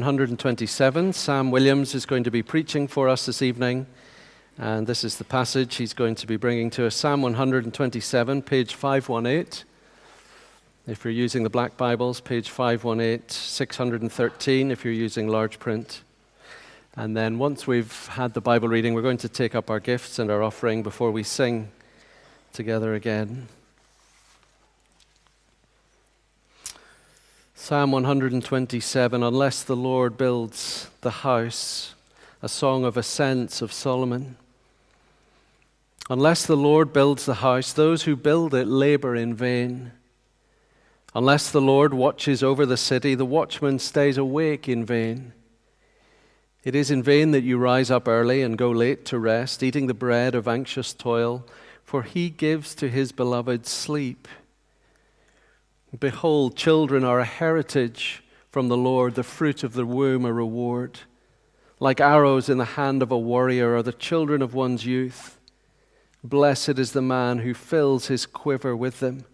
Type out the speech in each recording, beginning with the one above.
127. Sam Williams is going to be preaching for us this evening, and this is the passage he's going to be bringing to us. Psalm 127, page 518. If you're using the Black Bibles, page 518, 613 if you're using large print. And then once we've had the Bible reading, we're going to take up our gifts and our offering before we sing together again. Psalm 127, Unless the Lord builds the house, a song of ascents of Solomon. Unless the Lord builds the house, those who build it labor in vain. Unless the Lord watches over the city, the watchman stays awake in vain. It is in vain that you rise up early and go late to rest, eating the bread of anxious toil, for he gives to his beloved sleep. Behold, children are a heritage from the Lord, the fruit of the womb a reward. Like arrows in the hand of a warrior are the children of one's youth. Blessed is the man who fills his quiver with them.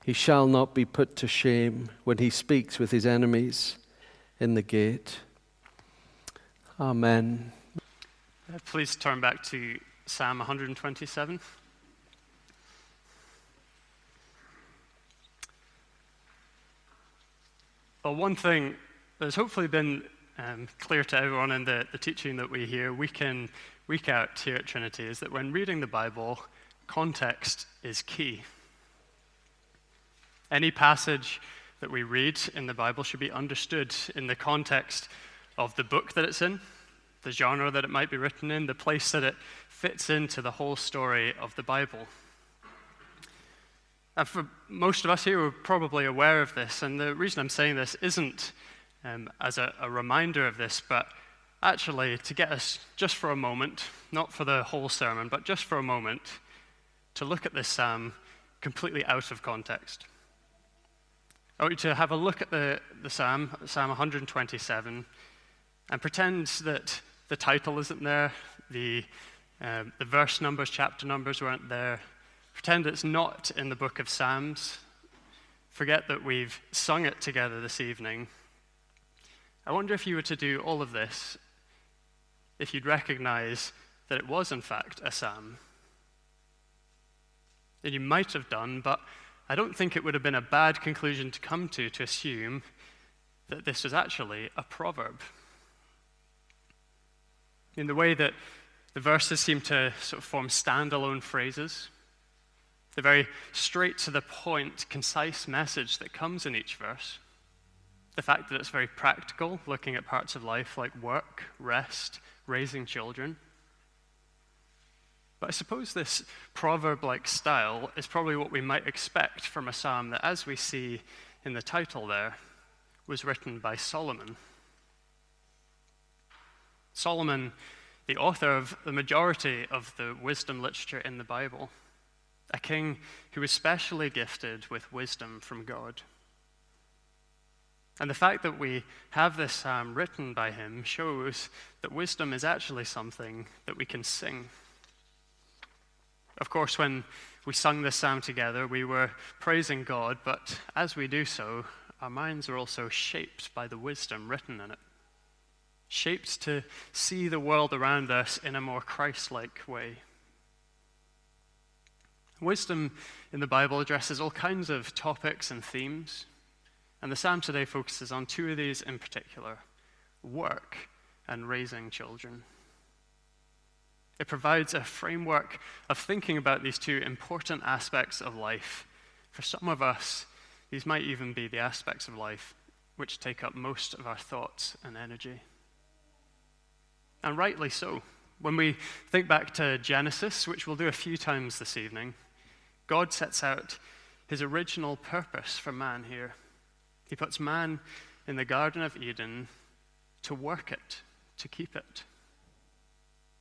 He shall not be put to shame when he speaks with his enemies in the gate. Amen. Please turn back to Psalm 127. Well, one thing that's hopefully been clear to everyone in the teaching that we hear week in, week out here at Trinity is that when reading the Bible, context is key. Any passage that we read in the Bible should be understood in the context of the book that it's in, the genre that it might be written in, the place that it fits into the whole story of the Bible. And for most of us here, we're probably aware of this, and the reason I'm saying this isn't as a reminder of this, but actually to get us just for a moment, not for the whole sermon, but just for a moment, to look at this psalm completely out of context. I want you to have a look at the psalm, Psalm 127, and pretend that the title isn't there, the verse numbers, chapter numbers weren't there. Pretend it's not in the book of Psalms. Forget that we've sung it together this evening. I wonder if you were to do all of this, if you'd recognize that it was in fact a psalm. And you might have done, but I don't think it would have been a bad conclusion to come to assume that this was actually a proverb. In the way that the verses seem to sort of form standalone phrases, the very straight to the point, concise message that comes in each verse, the fact that it's very practical, looking at parts of life like work, rest, raising children. But I suppose this proverb-like style is probably what we might expect from a psalm that, as we see in the title there, was written by Solomon. Solomon, the author of the majority of the wisdom literature in the Bible, a king who was specially gifted with wisdom from God. And the fact that we have this psalm written by him shows that wisdom is actually something that we can sing. Of course, when we sung this psalm together, we were praising God, but as we do so, our minds are also shaped by the wisdom written in it. Shaped to see the world around us in a more Christ-like way. Wisdom in the Bible addresses all kinds of topics and themes, and the psalm today focuses on two of these in particular: work and raising children. It provides a framework of thinking about these two important aspects of life. For some of us, these might even be the aspects of life which take up most of our thoughts and energy. And rightly so. When we think back to Genesis, which we'll do a few times this evening, God sets out his original purpose for man here. He puts man in the Garden of Eden to work it, to keep it.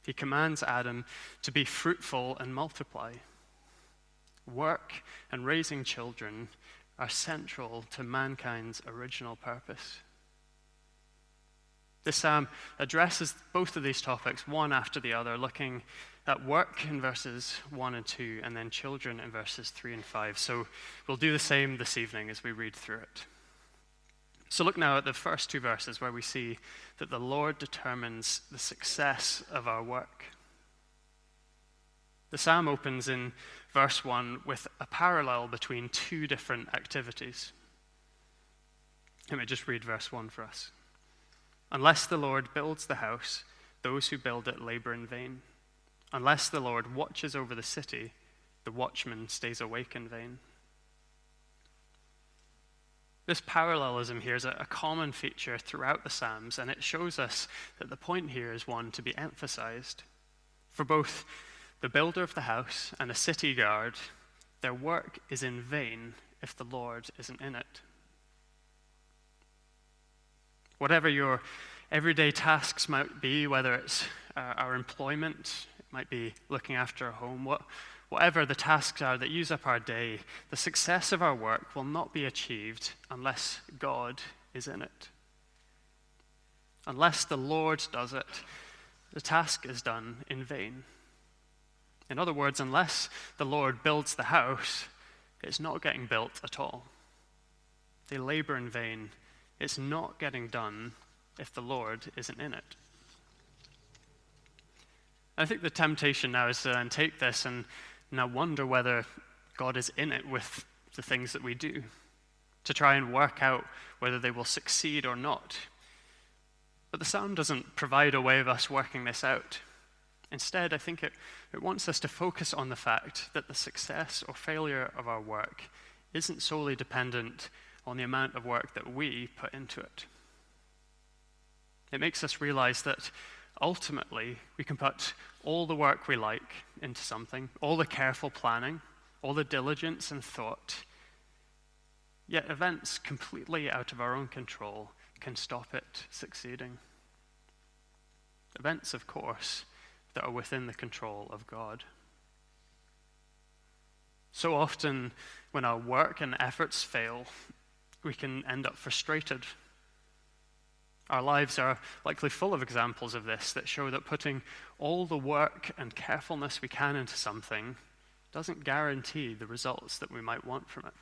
He commands Adam to be fruitful and multiply. Work and raising children are central to mankind's original purpose. This psalm addresses both of these topics, one after the other, looking at work in verses 1 and 2, and then children in verses 3 and 5. So we'll do the same this evening as we read through it. So look now at the first two verses where we see that the Lord determines the success of our work. The psalm opens in verse 1 with a parallel between two different activities. Let me just read verse 1 for us. Unless the Lord builds the house, those who build it labor in vain. Unless the Lord watches over the city, the watchman stays awake in vain. This parallelism here is a common feature throughout the Psalms, and it shows us that the point here is one to be emphasized. For both the builder of the house and a city guard, their work is in vain if the Lord isn't in it. Whatever your everyday tasks might be, whether it's our employment, it might be looking after a home, whatever the tasks are that use up our day, the success of our work will not be achieved unless God is in it. Unless the Lord does it, the task is done in vain. In other words, unless the Lord builds the house, it's not getting built at all. They labor in vain. It's not getting done if the Lord isn't in it. I think the temptation now is to then take this and now wonder whether God is in it with the things that we do, to try and work out whether they will succeed or not. But the psalm doesn't provide a way of us working this out. Instead, I think it wants us to focus on the fact that the success or failure of our work isn't solely dependent on the amount of work that we put into it. It makes us realize that ultimately we can put all the work we like into something, all the careful planning, all the diligence and thought, yet events completely out of our own control can stop it succeeding. Events, of course, that are within the control of God. So often when our work and efforts fail, we can end up frustrated. Our lives are likely full of examples of this that show that putting all the work and carefulness we can into something doesn't guarantee the results that we might want from it.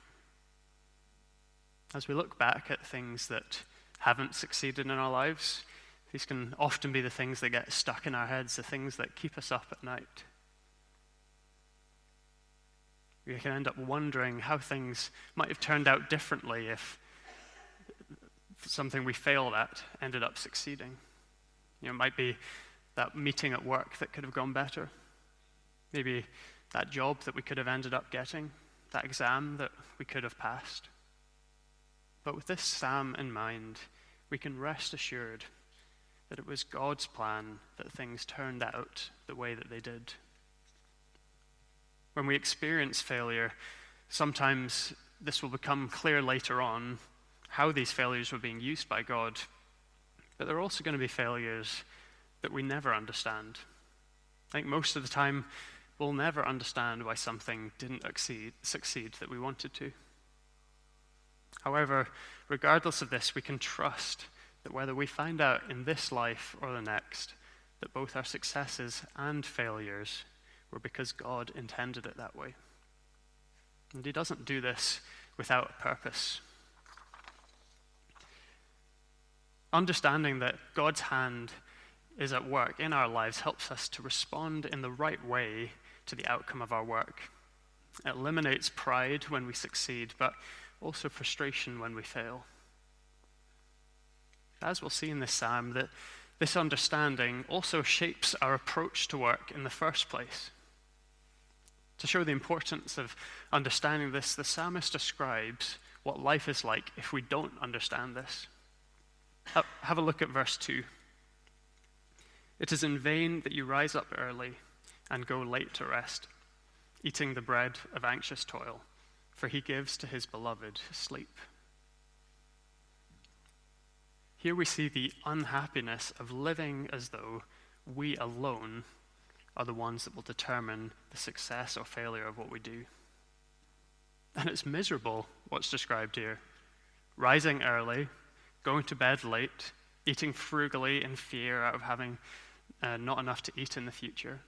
As we look back at things that haven't succeeded in our lives, these can often be the things that get stuck in our heads, the things that keep us up at night. We can end up wondering how things might have turned out differently if something we failed at ended up succeeding. It might be that meeting at work that could have gone better. Maybe that job that we could have ended up getting, that exam that we could have passed. But with this psalm in mind, we can rest assured that it was God's plan that things turned out the way that they did. When we experience failure, sometimes this will become clear later on how these failures were being used by God. But there are also going to be failures that we never understand. I think most of the time, we'll never understand why something didn't succeed that we wanted to. However, regardless of this, we can trust that whether we find out in this life or the next, that both our successes and failures were because God intended it that way. And he doesn't do this without a purpose. Understanding that God's hand is at work in our lives helps us to respond in the right way to the outcome of our work. It eliminates pride when we succeed, but also frustration when we fail. As we'll see in this psalm, that this understanding also shapes our approach to work in the first place. To show the importance of understanding this, the psalmist describes what life is like if we don't understand this. Have a look at verse 2. It is in vain that you rise up early and go late to rest, eating the bread of anxious toil, for he gives to his beloved sleep. Here we see the unhappiness of living as though we alone are the ones that will determine the success or failure of what we do. And it's miserable what's described here. Rising early, going to bed late, eating frugally in fear out of having not enough to eat in the future.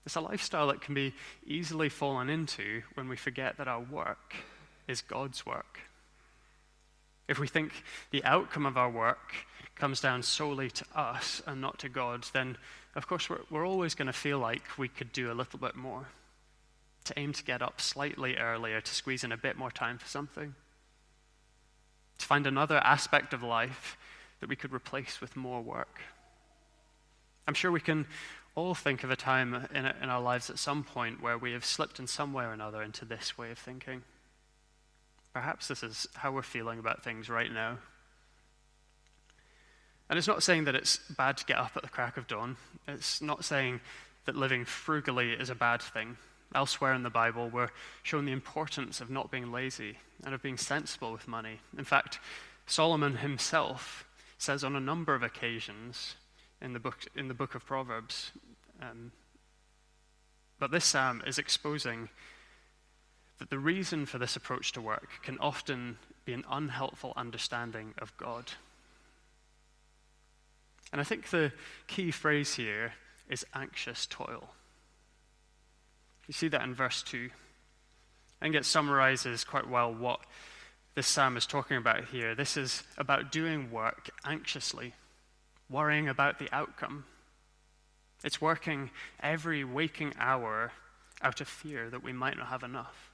It's a lifestyle that can be easily fallen into when we forget that our work is God's work. if we think the outcome of our work comes down solely to us and not to God, then of course we're always going to feel like we could do a little bit more, to aim to get up slightly earlier, to squeeze in a bit more time for something, to find another aspect of life that we could replace with more work. I'm sure we can all think of a time in our lives at some point where we have slipped in some way or another into this way of thinking. Perhaps this is how we're feeling about things right now. And it's not saying that it's bad to get up at the crack of dawn. It's not saying that living frugally is a bad thing. Elsewhere in the Bible, we're shown the importance of not being lazy and of being sensible with money. In fact, Solomon himself says on a number of occasions in the book of Proverbs, but this psalm is exposing that the reason for this approach to work can often be an unhelpful understanding of God. And I think the key phrase here is anxious toil. You see that in verse 2. I think it summarizes quite well what this psalm is talking about here. This is about doing work anxiously, worrying about the outcome. It's working every waking hour out of fear that we might not have enough.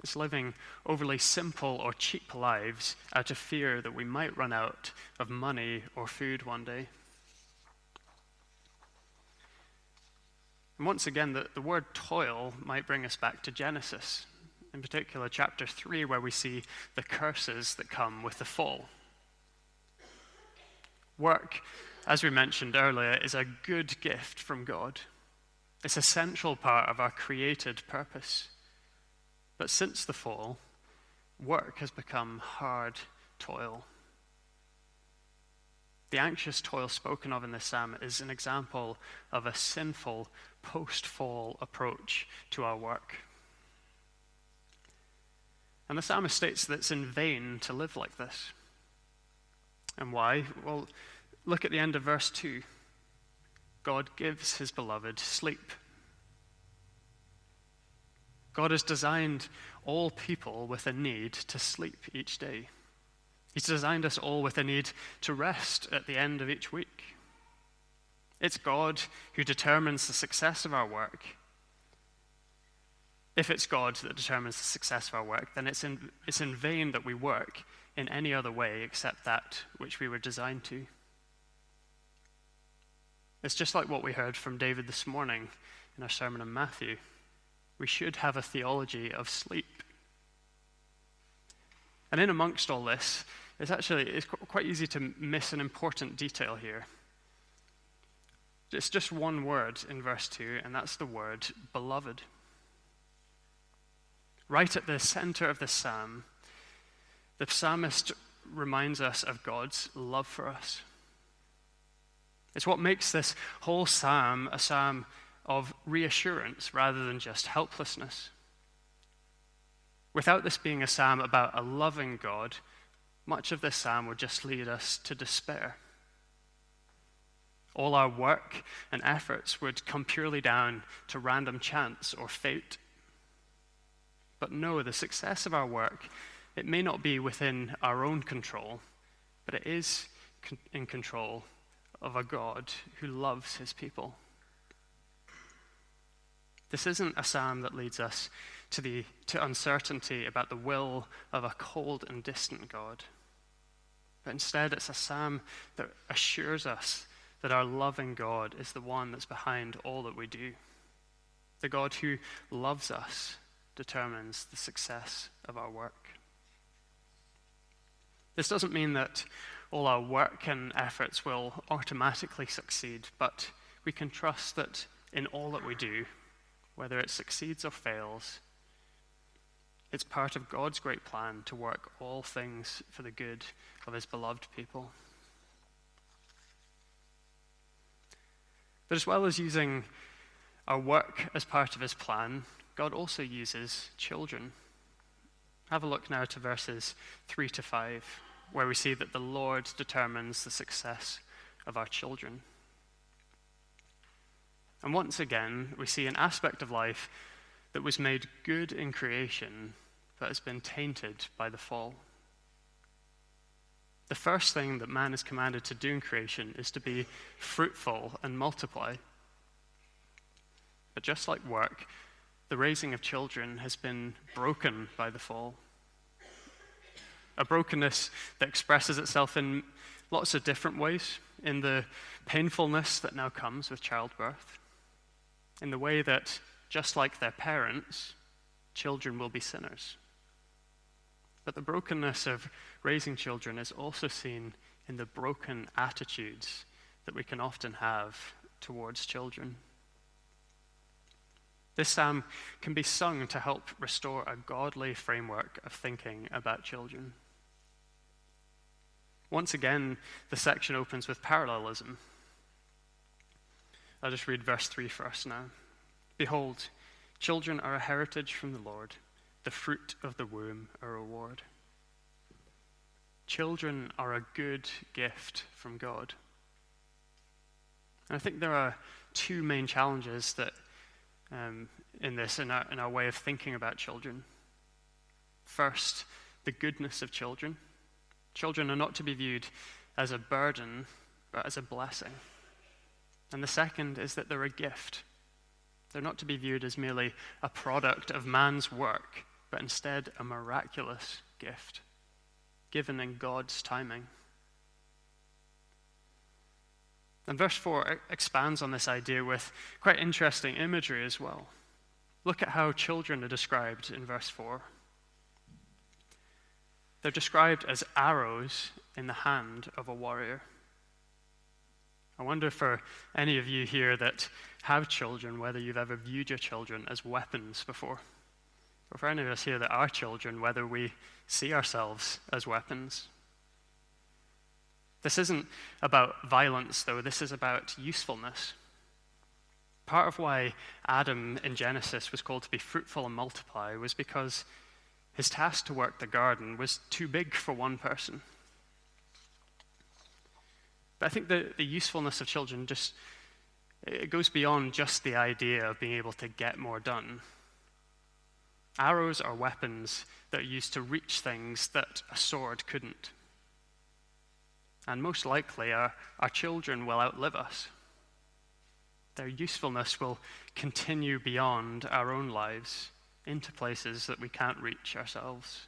It's living overly simple or cheap lives out of fear that we might run out of money or food one day. And once again, the word toil might bring us back to Genesis, in particular chapter 3, where we see the curses that come with the fall. Work, as we mentioned earlier, is a good gift from God. It's a central part of our created purpose. But since the fall, work has become hard toil. The anxious toil spoken of in this psalm is an example of a sinful post-fall approach to our work. And the psalmist states that it's in vain to live like this. And why? Well, look at the end of verse 2. God gives his beloved sleep. God has designed all people with a need to sleep each day. He's designed us all with a need to rest at the end of each week. It's God who determines the success of our work. If it's God that determines the success of our work, then it's in vain that we work in any other way except that which we were designed to. It's just like what we heard from David this morning in our sermon in Matthew. We should have a theology of sleep. And in amongst all this, it's quite easy to miss an important detail here. It's just one word in verse 2, and that's the word beloved. Right at the center of this psalm, the psalmist reminds us of God's love for us. It's what makes this whole psalm a psalm of reassurance rather than just helplessness. Without this being a psalm about a loving God, much of this psalm would just lead us to despair. All our work and efforts would come purely down to random chance or fate. But no, the success of our work, it may not be within our own control, but it is in control of a God who loves his people. This isn't a psalm that leads us to uncertainty about the will of a cold and distant God. But instead, it's a psalm that assures us that our loving God is the one that's behind all that we do. The God who loves us determines the success of our work. This doesn't mean that all our work and efforts will automatically succeed, but we can trust that in all that we do, whether it succeeds or fails, it's part of God's great plan to work all things for the good of his beloved people. But as well as using our work as part of his plan, God also uses children. Have a look now to verses 3 to 5, where we see that the Lord determines the success of our children. And once again, we see an aspect of life that was made good in creation, but has been tainted by the fall. The first thing that man is commanded to do in creation is to be fruitful and multiply. But just like work, the raising of children has been broken by the fall. A brokenness that expresses itself in lots of different ways, in the painfulness that now comes with childbirth, in the way that, just like their parents, children will be sinners. But the brokenness of raising children is also seen in the broken attitudes that we can often have towards children. This psalm can be sung to help restore a godly framework of thinking about children. Once again, the section opens with parallelism. I'll just read verse 3 for us now. Behold, children are a heritage from the Lord, the fruit of the womb a reward. Children are a good gift from God. And I think there are two main challenges that in our way of thinking about children. First, the goodness of children. Children are not to be viewed as a burden, but as a blessing. And the second is that they're a gift. They're not to be viewed as merely a product of man's work, but instead a miraculous gift, given in God's timing. And verse 4 expands on this idea with quite interesting imagery as well. Look at how children are described in verse 4. They're described as arrows in the hand of a warrior. I wonder for any of you here that have children, whether you've ever viewed your children as weapons before. Or for any of us here that are children, whether we see ourselves as weapons. This isn't about violence, though. This is about usefulness. Part of why Adam in Genesis was called to be fruitful and multiply was because his task to work the garden was too big for one person. But I think the usefulness of children it goes beyond just the idea of being able to get more done. Arrows are weapons that are used to reach things that a sword couldn't. And most likely, our children will outlive us. Their usefulness will continue beyond our own lives into places that we can't reach ourselves.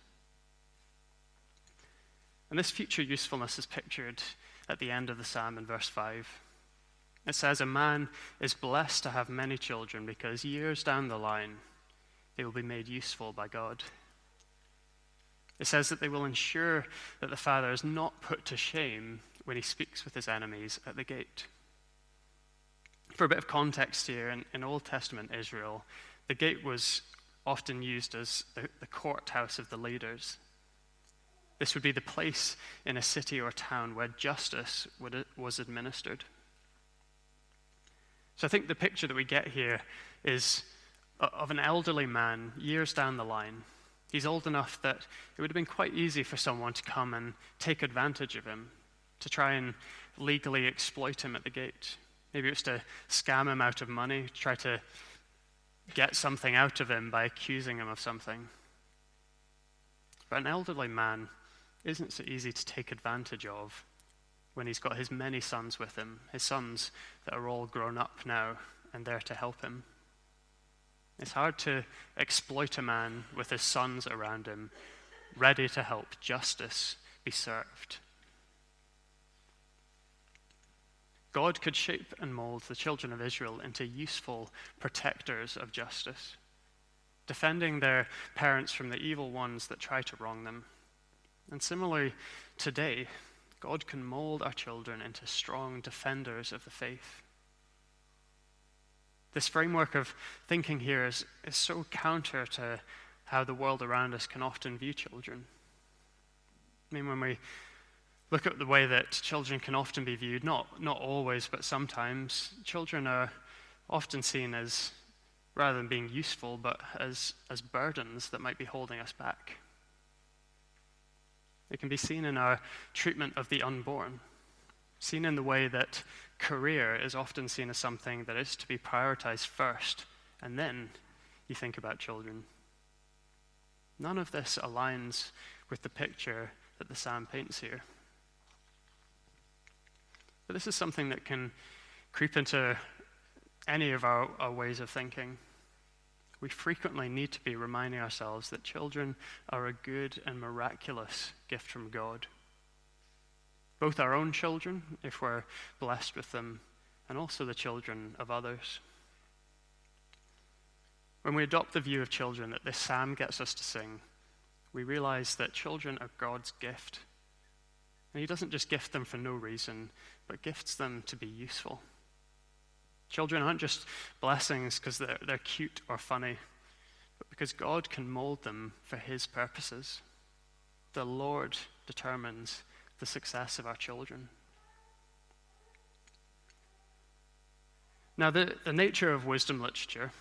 And this future usefulness is pictured at the end of the psalm in verse 5. It says, "A man is blessed to have many children because years down the line, they will be made useful by God." It says that they will ensure that the father is not put to shame when he speaks with his enemies at the gate. For a bit of context here, in Old Testament Israel, the gate was often used as the courthouse of the leaders. This would be the place in a city or town where justice was administered. So I think the picture that we get here is of an elderly man years down the line. He's old enough that it would have been quite easy for someone to come and take advantage of him, to try and legally exploit him at the gate. Maybe it was to scam him out of money, try to get something out of him by accusing him of something. But an elderly man isn't so easy to take advantage of when he's got his many sons with him, his sons that are all grown up now and there to help him. It's hard to exploit a man with his sons around him, ready to help justice be served. God could shape and mold the children of Israel into useful protectors of justice, defending their parents from the evil ones that try to wrong them. And similarly, today, God can mold our children into strong defenders of the faith. This framework of thinking here is so counter to how the world around us can often view children. I mean, when we look at the way that children can often be viewed, not always, but sometimes, children are often seen as, rather than being useful, but as burdens that might be holding us back. It can be seen in our treatment of the unborn, seen in the way that career is often seen as something that is to be prioritized first, and then you think about children. None of this aligns with the picture that the psalm paints here. But this is something that can creep into any of our ways of thinking. We frequently need to be reminding ourselves that children are a good and miraculous gift from God. Both our own children, if we're blessed with them, and also the children of others. When we adopt the view of children that this psalm gets us to sing, we realize that children are God's gift. And he doesn't just gift them for no reason, but gifts them to be useful. Children aren't just blessings because they're cute or funny, but because God can mold them for his purposes. The Lord determines the success of our children. Now, the nature of wisdom literature,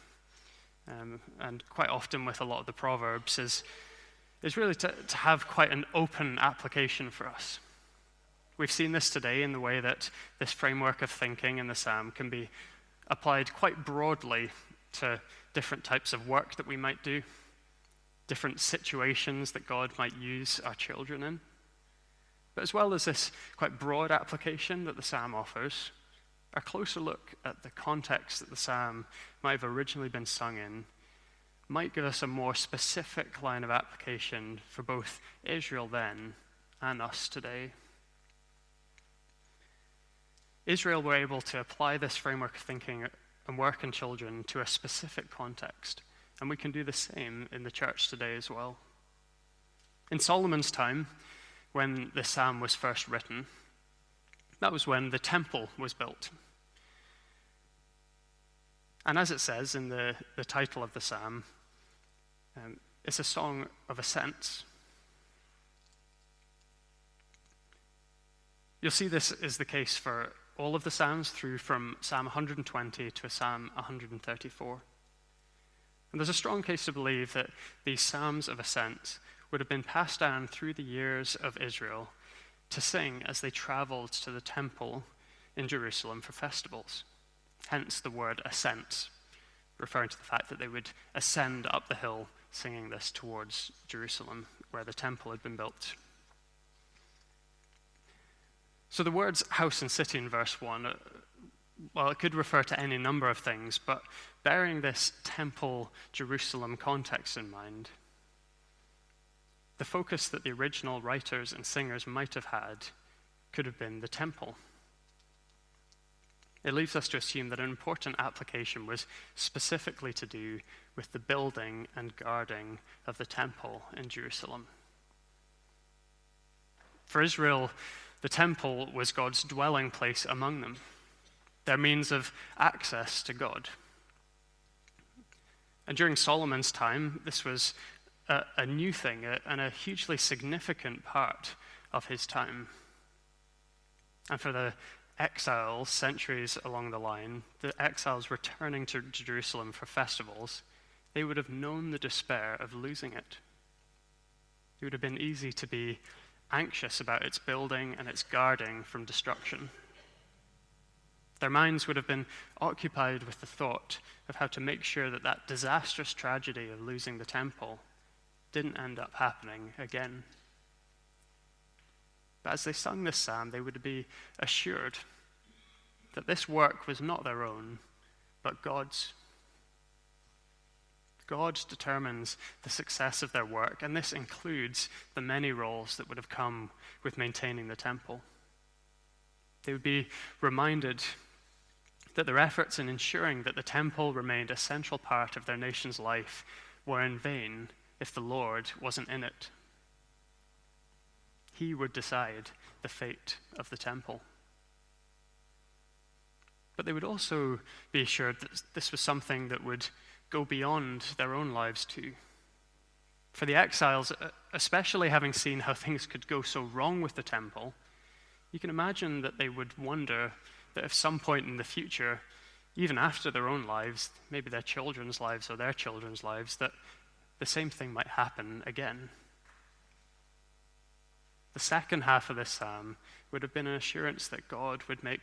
and quite often with a lot of the Proverbs, is really to have quite an open application for us. We've seen this today in the way that this framework of thinking in the psalm can be applied quite broadly to different types of work that we might do, different situations that God might use our children in. But as well as this quite broad application that the psalm offers, a closer look at the context that the psalm might have originally been sung in might give us a more specific line of application for both Israel then and us today. Israel were able to apply this framework of thinking and work in children to a specific context, and we can do the same in the church today as well. In Solomon's time, when the psalm was first written, that was when the temple was built. And as it says in the title of the psalm, it's a song of ascents. You'll see this is the case for all of the psalms through from Psalm 120 to Psalm 134. And there's a strong case to believe that these psalms of ascent would have been passed down through the years of Israel to sing as they traveled to the temple in Jerusalem for festivals. Hence the word ascent, referring to the fact that they would ascend up the hill singing this towards Jerusalem, where the temple had been built. So the words house and city in verse 1, well, it could refer to any number of things, but bearing this temple Jerusalem context in mind, the focus that the original writers and singers might have had could have been the temple. It leaves us to assume that an important application was specifically to do with the building and guarding of the temple in Jerusalem. For Israel, the temple was God's dwelling place among them, their means of access to God. And during Solomon's time, this was a new thing and a hugely significant part of his time. And for the exiles centuries along the line, the exiles returning to Jerusalem for festivals, they would have known the despair of losing it. It would have been easy to be anxious about its building and its guarding from destruction. Their minds would have been occupied with the thought of how to make sure that that disastrous tragedy of losing the temple didn't end up happening again. But as they sung this psalm, they would be assured that this work was not their own, but God's. God determines the success of their work, and this includes the many roles that would have come with maintaining the temple. They would be reminded that their efforts in ensuring that the temple remained a central part of their nation's life were in vain if the Lord wasn't in it. He would decide the fate of the temple. But they would also be assured that this was something that would go beyond their own lives too. For the exiles, especially having seen how things could go so wrong with the temple, you can imagine that they would wonder that if some point in the future, even after their own lives, maybe their children's lives or their children's lives, that the same thing might happen again. The second half of this psalm would have been an assurance that God would make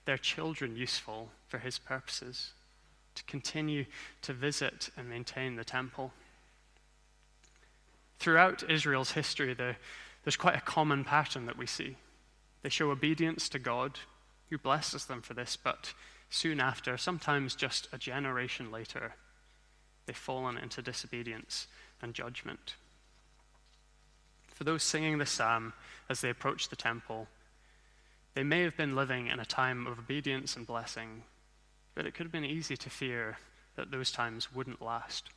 their children useful for his purposes, to continue to visit and maintain the temple. Throughout Israel's history, there's quite a common pattern that we see. They show obedience to God, who blesses them for this, but soon after, sometimes just a generation later, they've fallen into disobedience and judgment. For those singing the psalm as they approach the temple, they may have been living in a time of obedience and blessing, but it could have been easy to fear that those times wouldn't last.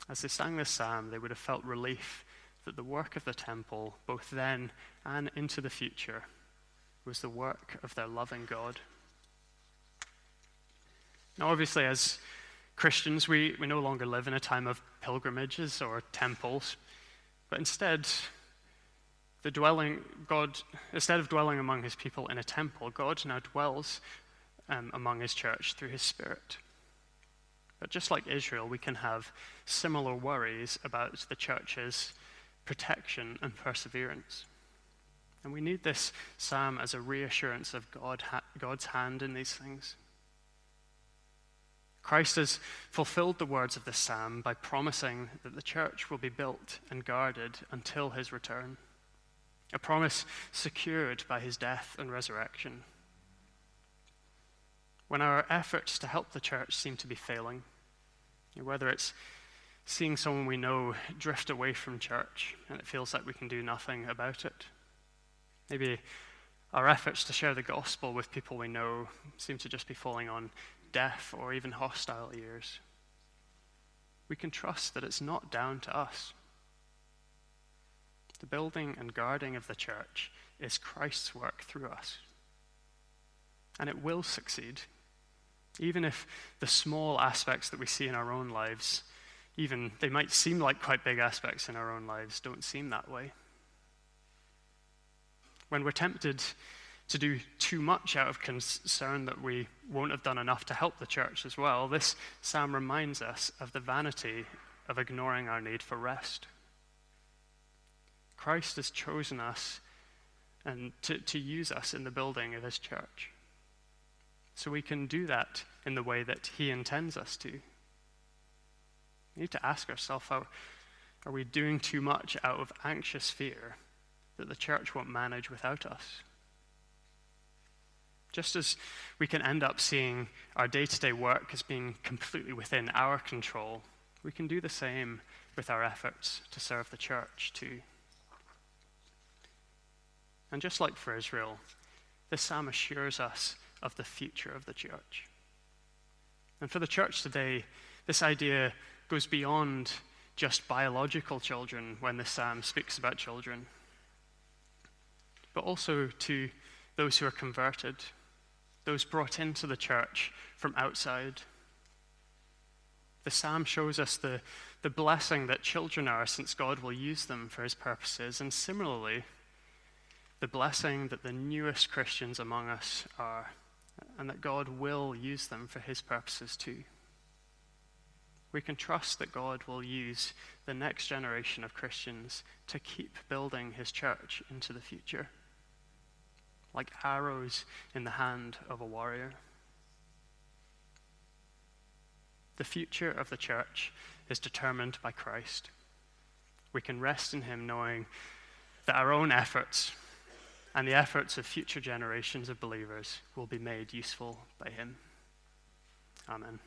As they sang this psalm, they would have felt relief that the work of the temple, both then and into the future, was the work of their loving God. Now, obviously, as Christians, we no longer live in a time of pilgrimages or temples, but instead, instead of dwelling among his people in a temple, God now dwells among his church through his Spirit. But just like Israel, we can have similar worries about the church's protection and perseverance. And we need this psalm as a reassurance of God's hand in these things. Christ has fulfilled the words of this psalm by promising that the church will be built and guarded until his return, a promise secured by his death and resurrection. When our efforts to help the church seem to be failing, whether it's seeing someone we know drift away from church and it feels like we can do nothing about it, maybe our efforts to share the gospel with people we know seem to just be falling on deaf or even hostile ears, we can trust that it's not down to us. The building and guarding of the church is Christ's work through us. And it will succeed, even if the small aspects that we see in our own lives, even they might seem like quite big aspects in our own lives, don't seem that way. When we're tempted to do too much out of concern that we won't have done enough to help the church as well, this psalm reminds us of the vanity of ignoring our need for rest. Christ has chosen us and to use us in the building of his church. So we can do that in the way that he intends us to. We need to ask ourselves, are we doing too much out of anxious fear that the church won't manage without us? Just as we can end up seeing our day-to-day work as being completely within our control, we can do the same with our efforts to serve the church too. And just like for Israel, this psalm assures us of the future of the church. And for the church today, this idea goes beyond just biological children when the psalm speaks about children, but also to those who are converted, those brought into the church from outside. The psalm shows us the blessing that children are, since God will use them for his purposes, and similarly, the blessing that the newest Christians among us are, and that God will use them for his purposes too. We can trust that God will use the next generation of Christians to keep building his church into the future, like arrows in the hand of a warrior. The future of the church is determined by Christ. We can rest in him knowing that our own efforts and the efforts of future generations of believers will be made useful by him. Amen.